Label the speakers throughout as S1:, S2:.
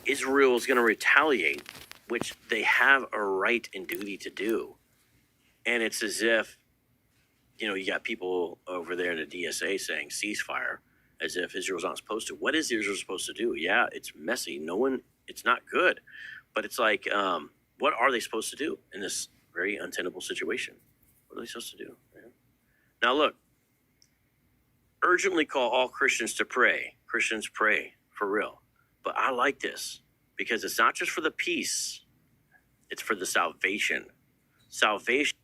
S1: Israel is going to retaliate, which they have a right and duty to do. And it's as if, you got people over there in the DSA saying ceasefire, as if Israel's not supposed to. What is Israel supposed to do? Yeah, it's messy. It's not good. But it's like, what are they supposed to do in this very untenable situation? What are they supposed to do? Yeah. Now, look, urgently call all Christians to pray. Christians pray for real. But I like this because it's not just for the peace, it's for the salvation. Salvation.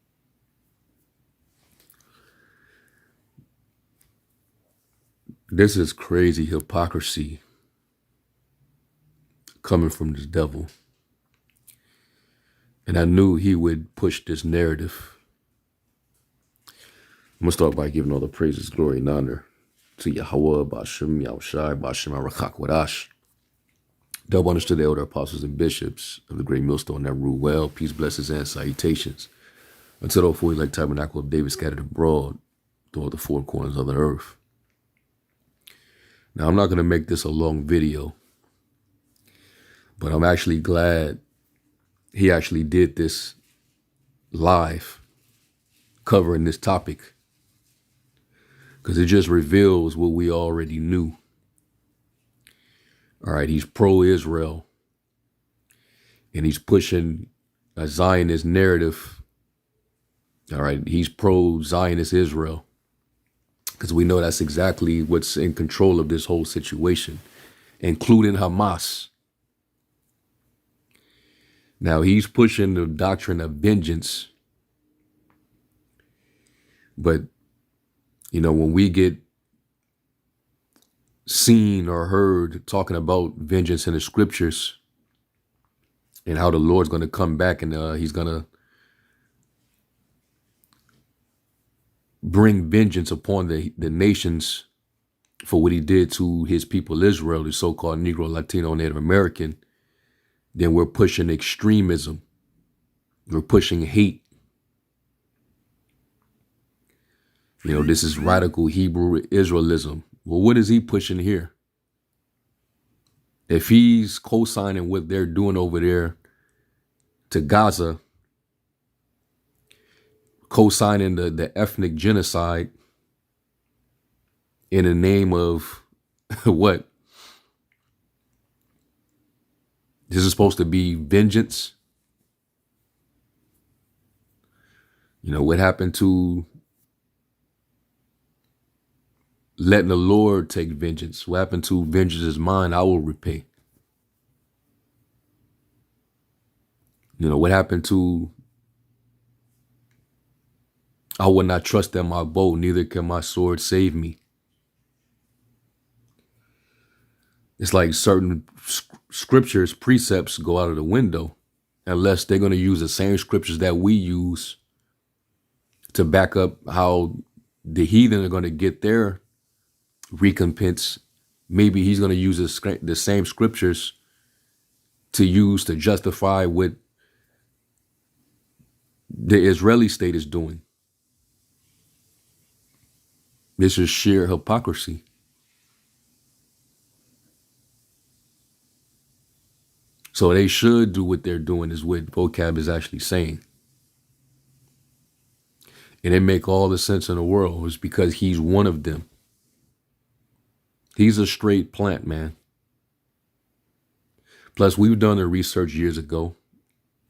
S2: This is crazy hypocrisy coming from the devil. And I knew he would push this narrative. I'm going to start by giving all the praises, glory, and honor to YAHAWAH, BaHa, YAHAWASHI, BaHa, QADASH. Double honors to the elder apostles and bishops of the great millstone that rule well. Peace, blessings, and salutations. Until all fully like tabernacle of David scattered abroad throughout the four corners of the earth. Now, I'm not going to make this a long video, but I'm actually glad he actually did this live covering this topic, because it just reveals what we already knew. All right, he's pro-Israel, and he's pushing a Zionist narrative. All right, he's pro-Zionist Israel, because we know that's exactly what's in control of this whole situation, including Hamas. Now, he's pushing the doctrine of vengeance. But, when we get seen or heard talking about vengeance in the scriptures and how the Lord's going to come back and he's going to bring vengeance upon the nations for what he did to his people Israel, the so-called Negro, Latino, Native American, then we're pushing extremism. We're pushing hate. This is radical Hebrew Israelism. Well, what is he pushing here? If he's co-signing what they're doing over there to Gaza, co-signing the ethnic genocide in the name of what? This is supposed to be vengeance. What happened to letting the Lord take vengeance? What happened to vengeance is mine, I will repay? What happened to I will not trust in my bow, neither can my sword save me? It's like certain scriptures, precepts go out of the window unless they're going to use the same scriptures that we use to back up how the heathen are going to get their recompense. Maybe he's going to use the same scriptures to use to justify what the Israeli state is doing. This is sheer hypocrisy. So they should do what they're doing, is what Vocab is actually saying. And it make all the sense in the world. It's because he's one of them. He's a straight plant, man. Plus, we've done the research years ago.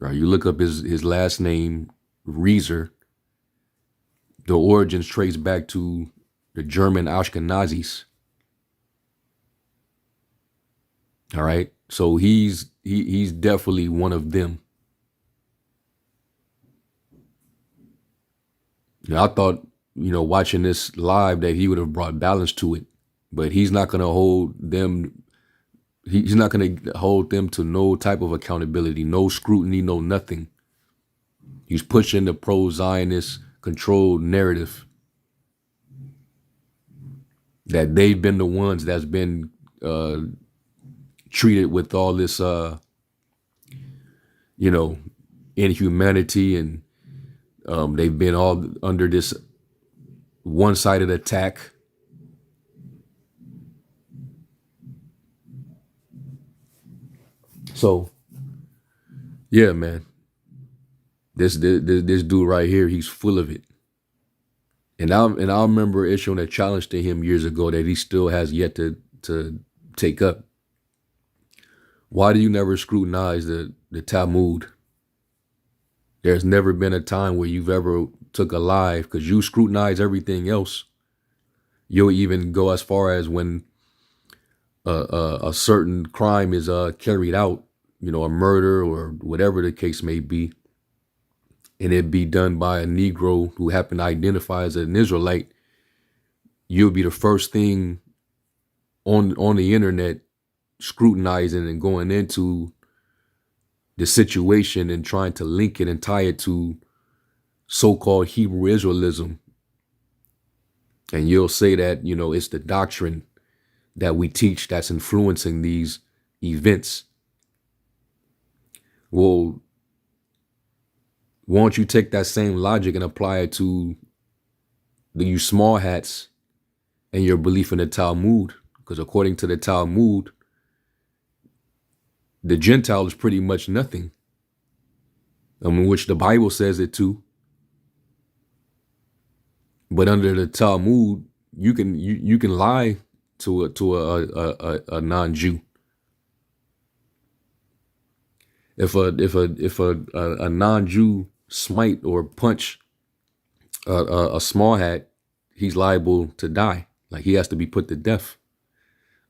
S2: Right? You look up his last name, Reeser. The origins trace back to the German Ashkenazis. All right. So he's definitely one of them. I thought, watching this live that he would have brought balance to it, but he's not going to hold them. He's not going to hold them to no type of accountability, no scrutiny, no nothing. He's pushing the pro-Zionist controlled narrative that they've been the ones that's been treated with all this, inhumanity, and they've been all under this one-sided attack. So yeah, man, this dude right here, he's full of it. And I remember issuing a challenge to him years ago that he still has yet to take up. Why do you never scrutinize the Talmud? There's never been a time where you've ever took a lie, because you scrutinize everything else. You'll even go as far as when a certain crime is carried out, you know, a murder or whatever the case may be, and it be done by a Negro who happen to identify as an Israelite, you'll be the first thing on the internet scrutinizing and going into the situation and trying to link it and tie it to so-called Hebrew Israelism. And you'll say that, you know, it's the doctrine that we teach that's influencing these events. Well, why don't you take that same logic and apply it to you small hats and your belief in the Talmud? Because according to the Talmud, the Gentile is pretty much nothing. I mean, which the Bible says it too. But under the Talmud, you can lie to a non-Jew. If a non-Jew smite or punch a small hat, he's liable to die. Like, he has to be put to death.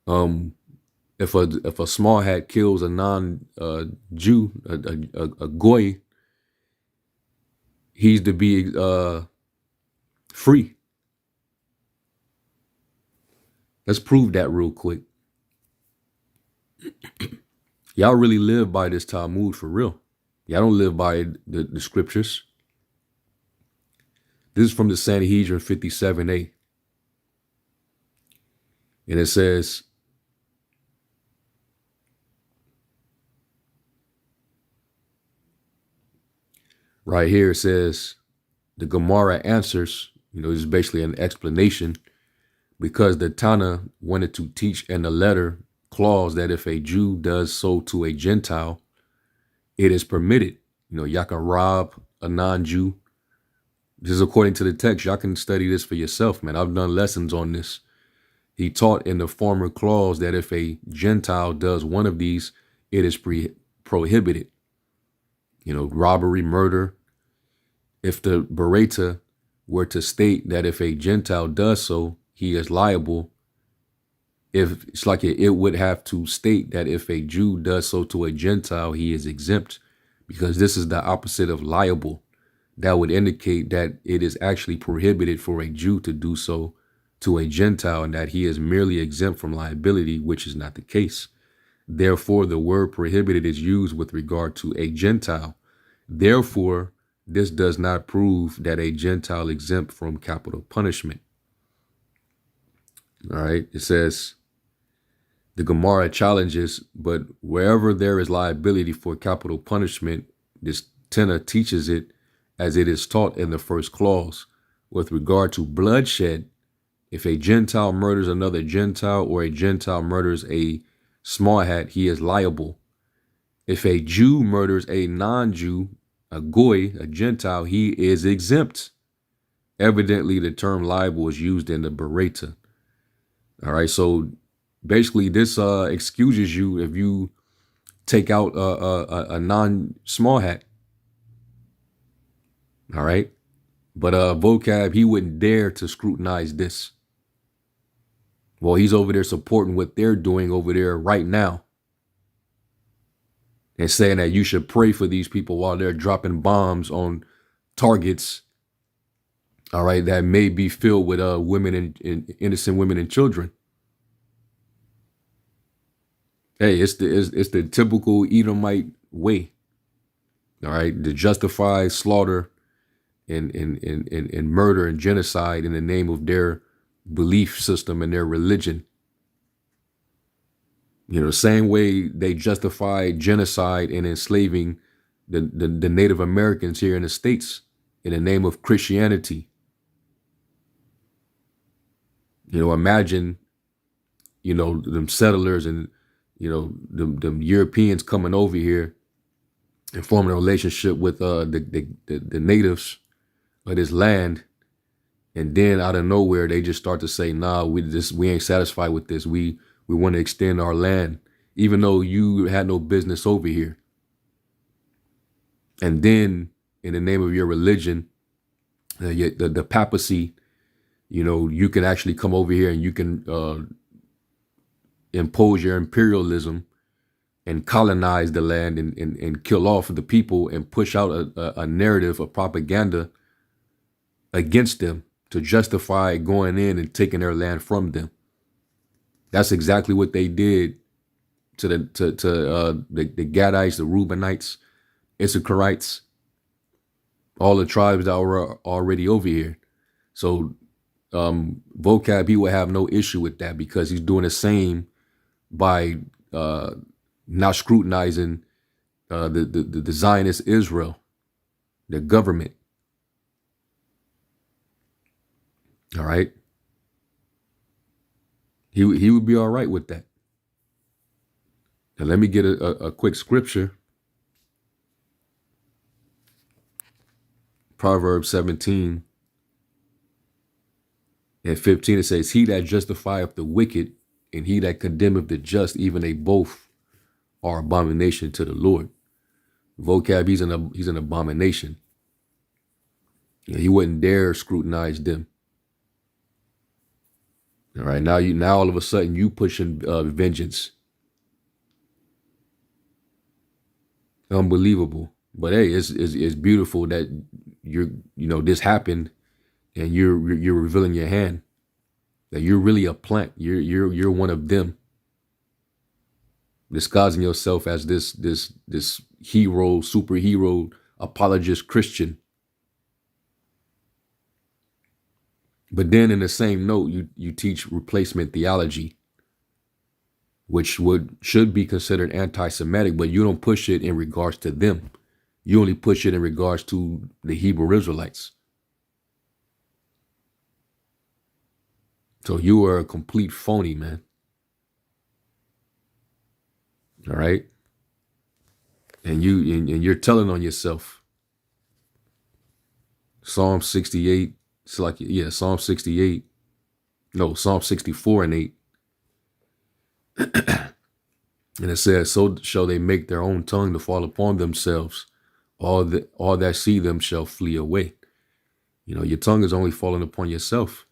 S2: If a small hat kills a non-Jew, a goy, he's to be free. Let's prove that real quick. Y'all really live by this Talmud for real. Y'all don't live by the scriptures. This is from the Sanhedrin 57a. And it says, right here, it says, the Gemara answers, you know, this is basically an explanation, because the Tana wanted to teach in the letter clause that if a Jew does so to a Gentile, it is permitted. You know, y'all can rob a non-Jew. This is according to the text. Y'all can study this for yourself, man. I've done lessons on this. He taught in the former clause that if a Gentile does one of these, it is prohibited. You know, robbery, murder. If the Bereta were to state that if a Gentile does so, he is liable, if it's like it would have to state that if a Jew does so to a Gentile, he is exempt, because this is the opposite of liable. That would indicate that it is actually prohibited for a Jew to do so to a Gentile, and that he is merely exempt from liability, which is not the case. Therefore, the word prohibited is used with regard to a Gentile. Therefore, this does not prove that a Gentile is exempt from capital punishment. All right, it says, the Gemara challenges, but wherever there is liability for capital punishment, this Tana teaches it as it is taught in the first clause. With regard to bloodshed, if a Gentile murders another Gentile, or a Gentile murders a small hat, he is liable. If a Jew murders a non-Jew, a goy, a Gentile, he is exempt. Evidently, the term liable is used in the Bereta. All right, so basically this excuses you if you take out a non-small hat. All right, but Vocab, he wouldn't dare to scrutinize this. Well, he's over there supporting what they're doing over there right now, and saying that you should pray for these people while they're dropping bombs on targets, all right, that may be filled with women and innocent women and children. Hey, it's the typical Edomite way, all right, to justify slaughter and murder and genocide in the name of their belief system and their religion. You know, the same way they justify genocide and enslaving the Native Americans here in the States in the name of Christianity. You know, imagine, you know, them settlers and, the Europeans coming over here and forming a relationship with the natives of this land, and then out of nowhere they just start to say, nah, we ain't satisfied with this. We want to extend our land, even though you had no business over here. And then in the name of your religion, the papacy, you can actually come over here and you can impose your imperialism and colonize the land and kill off the people and push out a narrative of propaganda against them to justify going in and taking their land from them. That's exactly what they did to the Gadites, the Reubenites, Issacharites, all the tribes that were already over here. So Vocab, he will have no issue with that because he's doing the same by not scrutinizing the Zionist Israel, the government. All right. He would be all right with that. Now let me get a quick scripture. Proverbs 17 and 15, it says, he that justifieth the wicked and he that condemneth the just, even they both are abomination to the Lord. Vocab, he's an abomination. He wouldn't dare scrutinize them. All right, now all of a sudden you pushing vengeance. Unbelievable. But hey, it's beautiful that this happened, and you're revealing your hand, that you're really a plant. You're one of them, disguising yourself as this hero, superhero, apologist Christian. But then in the same note, you teach replacement theology, which should be considered anti-Semitic, but you don't push it in regards to them. You only push it in regards to the Hebrew Israelites. So you are a complete phony, man. All right? And you're telling on yourself. Psalm 68, it's like, yeah, Psalm 68. No, Psalm 64 and 8. And it says, so shall they make their own tongue to fall upon themselves. All that see them shall flee away. Your tongue is only falling upon yourself.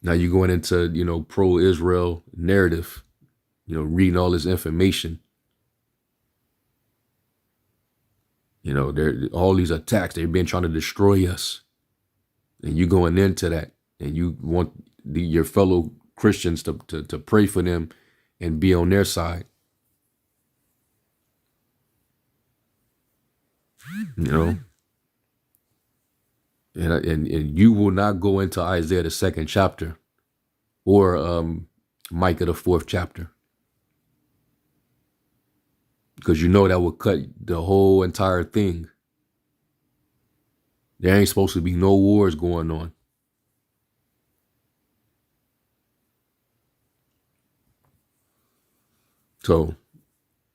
S2: Now you're going into, pro-Israel narrative, reading all this information. All these attacks, they've been trying to destroy us. And you going into that, and you want your fellow Christians to pray for them and be on their side. And you will not go into Isaiah the 2nd chapter or Micah the 4th chapter, because that will cut the whole entire thing. There ain't supposed to be no wars going on. So,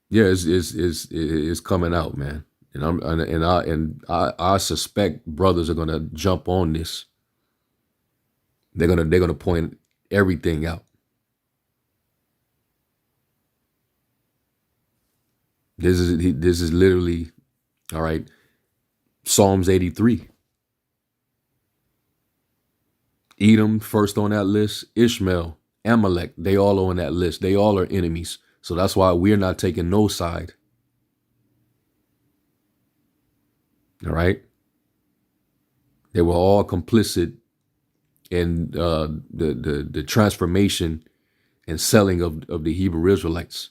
S2: yeah, it's coming out, man. And I suspect brothers are gonna jump on this. They're gonna point everything out. This is literally, all right. Psalms 83. Edom first on that list. Ishmael, Amalek, they all are on that list. They all are enemies. So that's why we're not taking no side. All right. They were all complicit in the transformation and selling of the Hebrew Israelites.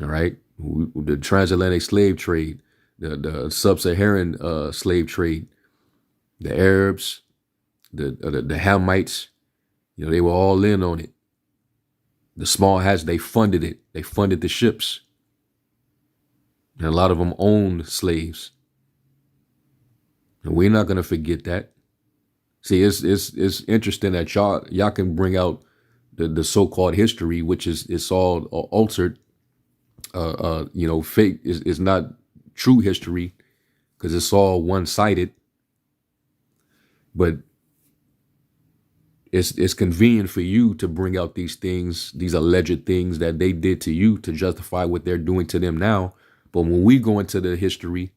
S2: All right. The transatlantic slave trade, the sub-Saharan slave trade, the Arabs, the Hamites, they were all in on it. The small hats, they funded it. They funded the ships. And a lot of them owned slaves. And we're not going to forget that. See, it's interesting that y'all can bring out the so-called history, which is all altered, fake. Is not true history because it's all one-sided. But it's convenient for you to bring out these things, these alleged things that they did to you to justify what they're doing to them now. But when we go into the history,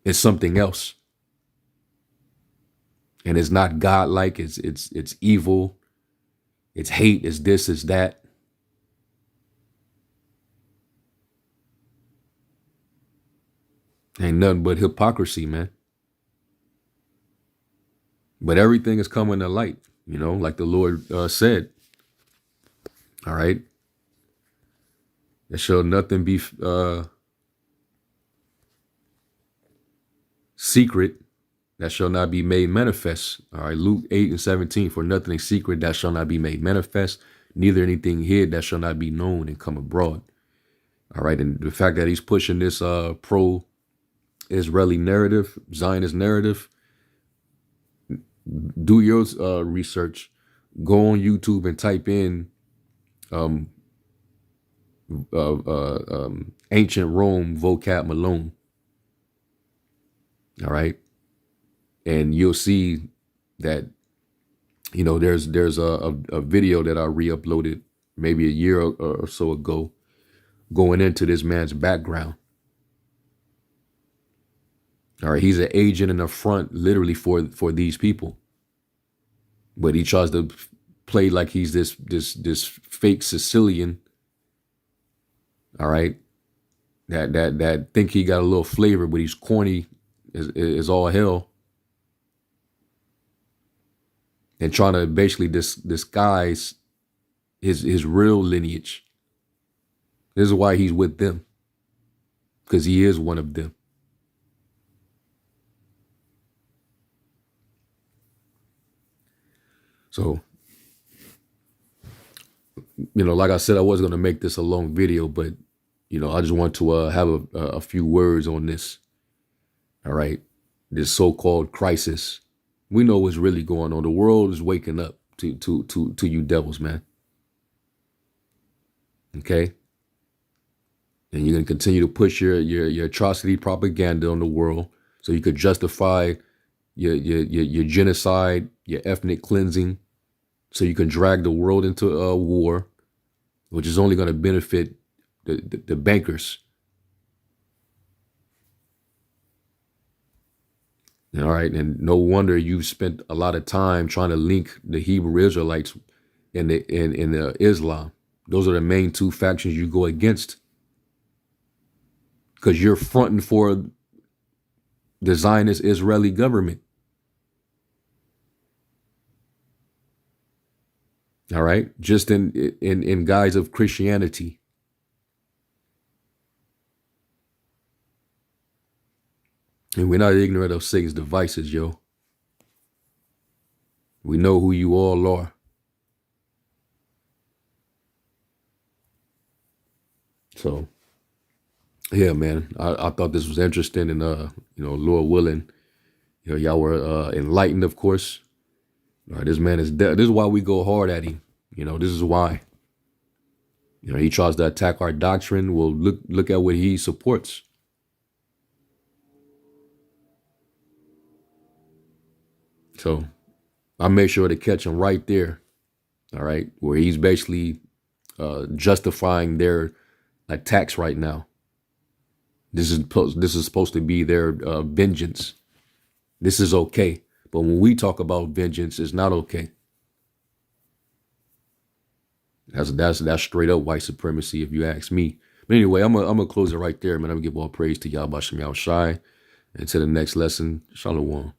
S2: it's something else. And it's not godlike, it's evil, it's hate, it's this, it's that. Ain't nothing but hypocrisy, man. But everything is coming to light, like the Lord said. All right. There shall nothing be secret that shall not be made manifest. All right. Luke 8:17, for nothing is secret that shall not be made manifest, neither anything hid that shall not be known and come abroad. All right. And the fact that he's pushing this pro-Israeli narrative, Zionist narrative, do your research. Go on YouTube and type in ancient Rome Vocab Malone. All right. And you'll see that, there's a video that I re-uploaded maybe a year or so ago going into this man's background. All right, he's an agent in the front, literally for these people, but he tries to play like he's this fake Sicilian. All right, that think he got a little flavor, but he's corny as all hell, and trying to basically disguise his real lineage. This is why he's with them, because he is one of them. So, like I said, I wasn't going to make this a long video, but, I just want to have a few words on this. All right. This so-called crisis. We know what's really going on. The world is waking up to you devils, man. Okay. And you're going to continue to push your atrocity propaganda on the world so you could justify your genocide, your ethnic cleansing, so you can drag the world into a war, which is only going to benefit the bankers. All right, and no wonder you've spent a lot of time trying to link the Hebrew Israelites and the Islam. Those are the main two factions you go against, because you're fronting for the Zionist Israeli government. All right, just in guise of Christianity. And we're not ignorant of Satan's devices, yo. We know who you all are. So, yeah, man, I thought this was interesting, and Lord willing, y'all were enlightened, of course. All right, this man is dead. This is why we go hard at him. This is why. He tries to attack our doctrine. Well, look at what he supports. So I make sure to catch him right there. All right, where he's basically justifying their attacks right now. This is supposed to be their vengeance. This is okay. But when we talk about vengeance, it's not okay. That's straight up white supremacy, if you ask me. But anyway, I'm gonna close it right there, man. I'm gonna give all praise to YAHAWASHI. And to the next lesson, Shalom.